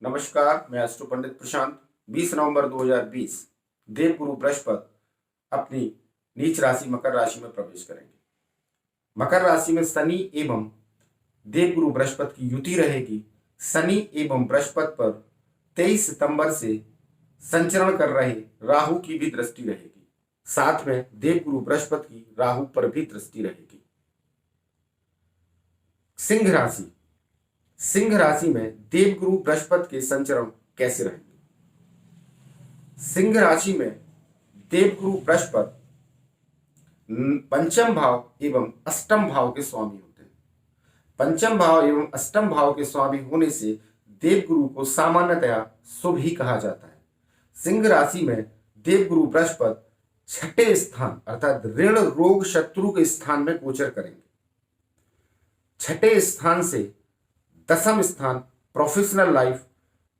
नमस्कार, मैं एस्ट्रो पंडित प्रशांत। 20 नवंबर 2020 देवगुरु बृहस्पति अपनी नीच राशि मकर राशि में प्रवेश करेंगे। मकर राशि में शनि एवं देवगुरु बृहस्पति की युति रहेगी। शनि एवं बृहस्पति पर 23 सितंबर से संचरण कर रहे राहु की भी दृष्टि रहेगी। साथ में देवगुरु बृहस्पति की राहु पर भी दृष्टि रहेगी। सिंह राशि में देवगुरु बृहस्पति के संचरण कैसे रहेंगे? सिंह राशि में देवगुरु बृहस्पति पंचम भाव एवं अष्टम भाव के स्वामी होते हैं। पंचम भाव एवं अष्टम भाव के स्वामी होने से देवगुरु को सामान्यतया शुभ ही कहा जाता है। सिंह राशि में देवगुरु बृहस्पति छठे स्थान अर्थात ऋण रोग शत्रु के स्थान में गोचर करेंगे। छठे स्थान से दसम स्थान प्रोफेशनल लाइफ,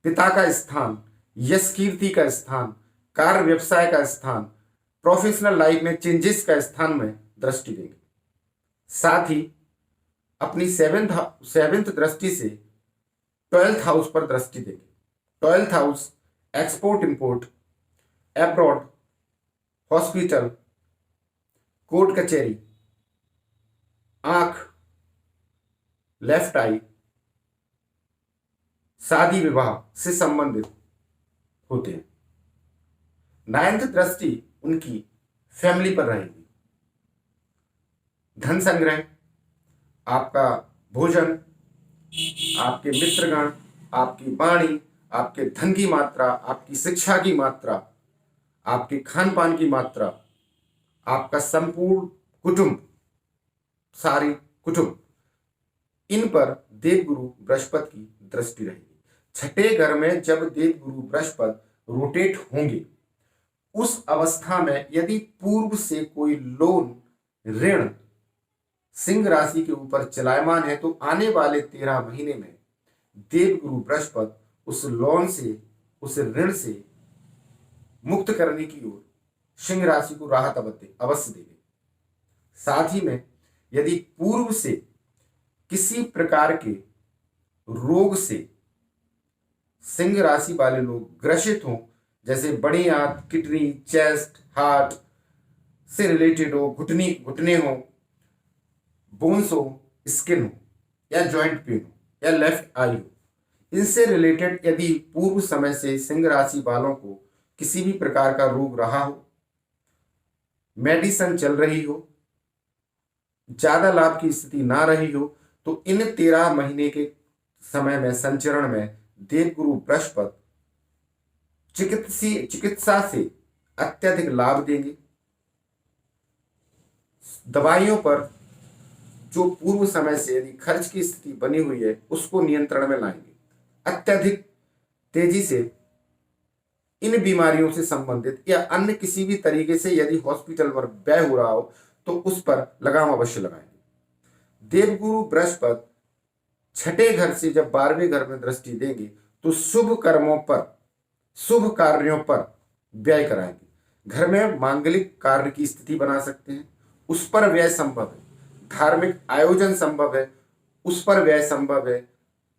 पिता का स्थान, यश कीर्ति का स्थान, कार्य व्यवसाय का स्थान, प्रोफेशनल लाइफ में चेंजेस का स्थान में दृष्टि देंगे। साथ ही अपनी सेवेंथ दृष्टि से 12th हाउस पर दृष्टि देंगे। 12th house export import, abroad, hospital, court कचहरी, आंख, लेफ्ट आई, शादी विवाह से संबंधित होते हैं। 9th दृष्टि उनकी फैमिली पर रहेगी। धन संग्रह, आपका भोजन, आपके मित्रगण, आपकी वाणी, आपके धन की मात्रा, आपकी शिक्षा की मात्रा, आपके खान पान की मात्रा, आपका संपूर्ण कुटुंब, सारी कुटुंब, इन पर देवगुरु बृहस्पति की दृष्टि रहेगी। छठे घर में जब देवगुरु बृहस्पति रोटेट होंगे, उस अवस्था में यदि पूर्व से कोई लोन ऋण सिंह राशि के ऊपर चलायमान है तो आने वाले 13 महीने में देवगुरु बृहस्पति उस लोन से, उस ऋण से मुक्त करने की ओर सिंह राशि को राहत अवश्य देंगे। साथ ही में यदि पूर्व से किसी प्रकार के रोग से सिंह राशि वाले लोग ग्रसित हों, जैसे बड़ी आंत, किडनी, चेस्ट, हार्ट से रिलेटेड हो, घुटने हो, बोन्स हो, स्किन हो, या जॉइंट पेन हो, या लेफ्ट आई हो, इनसे रिलेटेड यदि पूर्व समय से सिंह राशि वालों को किसी भी प्रकार का रोग रहा हो, मेडिसिन चल रही हो, ज्यादा लाभ की स्थिति ना रही हो, तो इन 13 महीने के समय में संचरण में देवगुरु बृहस्पति चिकित्सा से अत्यधिक लाभ देंगे। दवाइयों पर जो पूर्व समय से यदि खर्च की स्थिति बनी हुई है उसको नियंत्रण में लाएंगे। अत्यधिक तेजी से इन बीमारियों से संबंधित या अन्य किसी भी तरीके से यदि हॉस्पिटल पर व्यय हो रहा हो तो उस पर लगाम अवश्य लगाएंगे। देवगुरु बृहस्पति छठे घर से जब 12वें घर में दृष्टि देंगे तो शुभ कर्मों पर, शुभ कार्यों पर व्यय कराएंगे। घर में मांगलिक कार्य की स्थिति बना सकते हैं, उस पर व्यय संभव है। धार्मिक आयोजन संभव है, उस पर व्यय संभव है।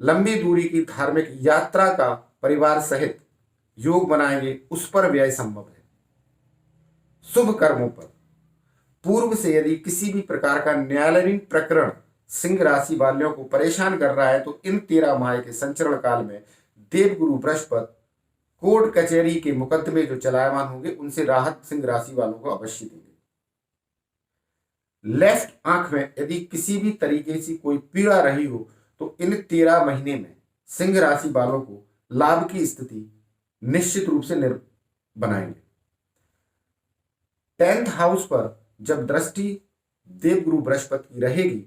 लंबी दूरी की धार्मिक यात्रा का परिवार सहित योग बनाएंगे, उस पर व्यय संभव है। शुभ कर्मों पर पूर्व से यदि किसी भी प्रकार का न्यायालयीन प्रकरण सिंह राशि वालों को परेशान कर रहा है तो इन 13 माह के संचरण काल में देवगुरु बृहस्पति कोर्ट कचहरी के मुकदमे जो चलायमान होंगे उनसे राहत सिंह राशि वालों को अवश्य देंगे। लेफ्ट आंख में यदि किसी भी तरीके से कोई पीड़ा रही हो तो इन 13 महीने में सिंह राशि वालों को लाभ की स्थिति निश्चित रूप से बनाएंगे। 10th हाउस पर जब दृष्टि देवगुरु बृहस्पति की रहेगी,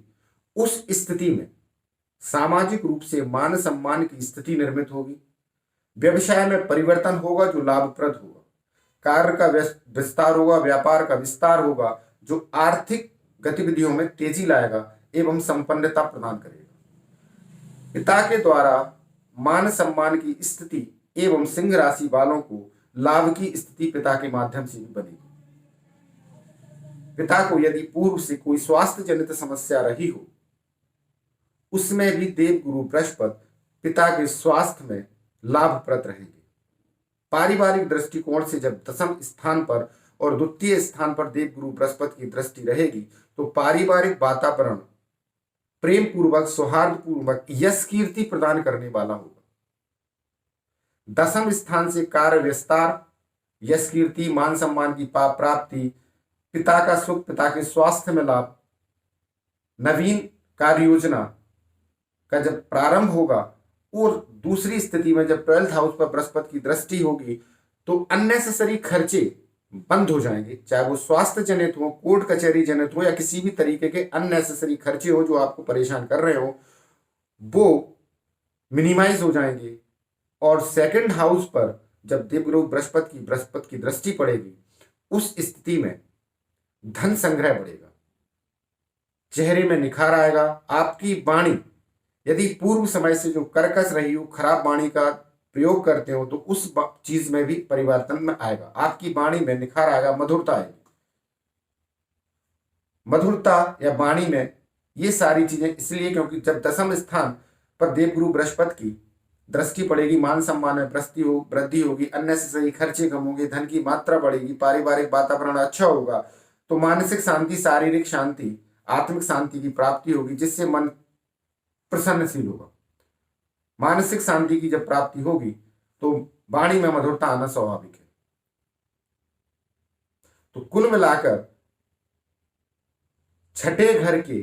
उस स्थिति में सामाजिक रूप से मान सम्मान की स्थिति निर्मित होगी। व्यवसाय में परिवर्तन होगा जो लाभप्रद होगा। कार्य का विस्तार होगा, व्यापार का विस्तार होगा जो आर्थिक गतिविधियों में तेजी लाएगा एवं संपन्नता प्रदान करेगा। पिता के द्वारा मान सम्मान की स्थिति एवं सिंह राशि वालों को लाभ की स्थिति पिता के माध्यम से भी बनेगी। पिता को यदि पूर्व से कोई स्वास्थ्य जनित समस्या रही हो, उसमें भी देवगुरु बृहस्पति पिता के स्वास्थ्य में लाभप्रद रहेंगे। पारिवारिक दृष्टिकोण से जब दसम स्थान पर और द्वितीय स्थान पर देवगुरु बृहस्पति की दृष्टि रहेगी तो पारिवारिक वातावरण प्रेम पूर्वक, सौहार्द पूर्वक, यश कीर्ति प्रदान करने वाला होगा। दसम स्थान से कार्य विस्तार, यश कीर्ति, मान सम्मान की प्राप्ति, पिता का सुख, पिता के स्वास्थ्य में लाभ, नवीन कार्य योजना का जब प्रारंभ होगा। और दूसरी स्थिति में जब 12th हाउस पर बृहस्पति की दृष्टि होगी तो अननेसेसरी खर्चे बंद हो जाएंगे, चाहे वो स्वास्थ्य जनित हो, कोर्ट कचहरी जनित हो, या किसी भी तरीके के अननेसेसरी खर्चे हो जो आपको परेशान कर रहे हो, वो मिनिमाइज हो जाएंगे। और सेकंड हाउस पर जब देवगुरु बृहस्पति की दृष्टि पड़ेगी उस स्थिति में धन संग्रह बढ़ेगा, चेहरे में निखार आएगा। आपकी वाणी यदि पूर्व समय से जो कर्कश रही हो, खराब वाणी का प्रयोग करते हो, तो उस चीज में भी परिवर्तन में आएगा। आपकी वाणी में निखार आएगा, मधुरता आएगी। मधुरता या वाणी में ये सारी चीजें इसलिए क्योंकि जब दसम स्थान पर देवगुरु बृहस्पति की दृष्टि पड़ेगी, मान सम्मान में वृद्धि होगी, अननेसेसरी खर्चे कम होंगे, धन की मात्रा बढ़ेगी, पारिवारिक वातावरण अच्छा होगा, तो मानसिक शांति, शारीरिक शांति, आत्मिक शांति की प्राप्ति होगी, जिससे मन प्रसन्नशील होगा। मानसिक शांति की जब प्राप्ति होगी तो वाणी में मधुरता आना स्वाभाविक है। तो कुल मिलाकर छठे घर के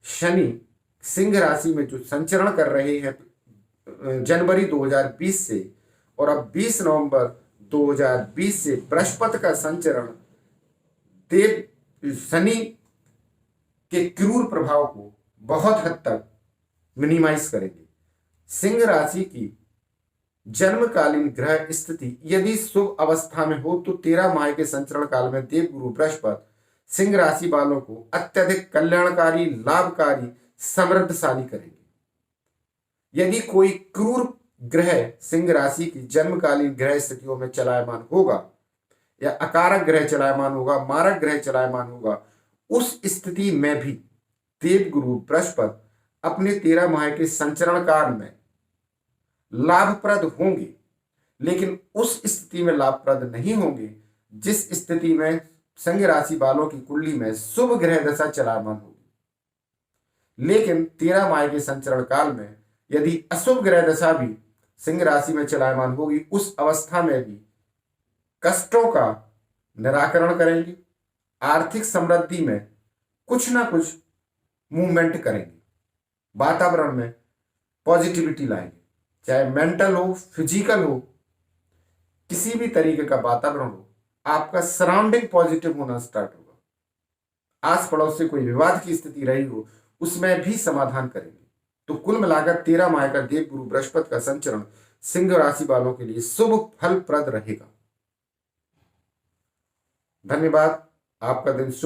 शनि सिंह राशि में जो संचरण कर रहे हैं जनवरी 2020 से, और अब 20 नवंबर 2020 से बृहस्पति का संचरण देव शनि के क्रूर प्रभाव को बहुत हद तक मिनिमाइज करेंगे। सिंह राशि की जन्मकालीन ग्रह स्थिति यदि शुभ अवस्था में हो तो 13 माह के संचरण काल में देवगुरु बृहस्पति सिंह राशि वालों को अत्यधिक कल्याणकारी, लाभकारी, समृद्धशाली करेंगे। यदि कोई क्रूर ग्रह सिंह राशि की जन्मकालीन ग्रह स्थितियों में चलायमान होगा या अकारक ग्रह चलायमान होगा, मारक ग्रह चलायमान होगा, उस स्थिति में भी देवगुरु बृहस्पति अपने 13 माह के संचरण काल में लाभप्रद होंगे, लेकिन उस स्थिति में लाभप्रद नहीं होंगे जिस स्थिति में सिंह राशि वालों की कुंडली में शुभ ग्रह दशा चलायमान होगी। लेकिन 13 माह के संचरण काल में यदि अशुभ ग्रह दशा भी सिंह राशि में चलायमान होगी, उस अवस्था में भी कष्टों का निराकरण करेंगे, आर्थिक समृद्धि में कुछ ना कुछ मूवमेंट करेंगे, वातावरण में पॉजिटिविटी लाएंगे, चाहे मेंटल हो, फिजिकल हो, किसी भी तरीके का वातावरण हो, आपका सराउंडिंग पॉजिटिव होना स्टार्ट होगा। आस पड़ोस से कोई विवाद की स्थिति रही हो उसमें भी समाधान करेंगे। तो कुल मिलाकर 13 माह का देवगुरु बृहस्पति का संचरण सिंह राशि वालों के लिए शुभ फलप्रद रहेगा। धन्यवाद। आपका दिन शुभ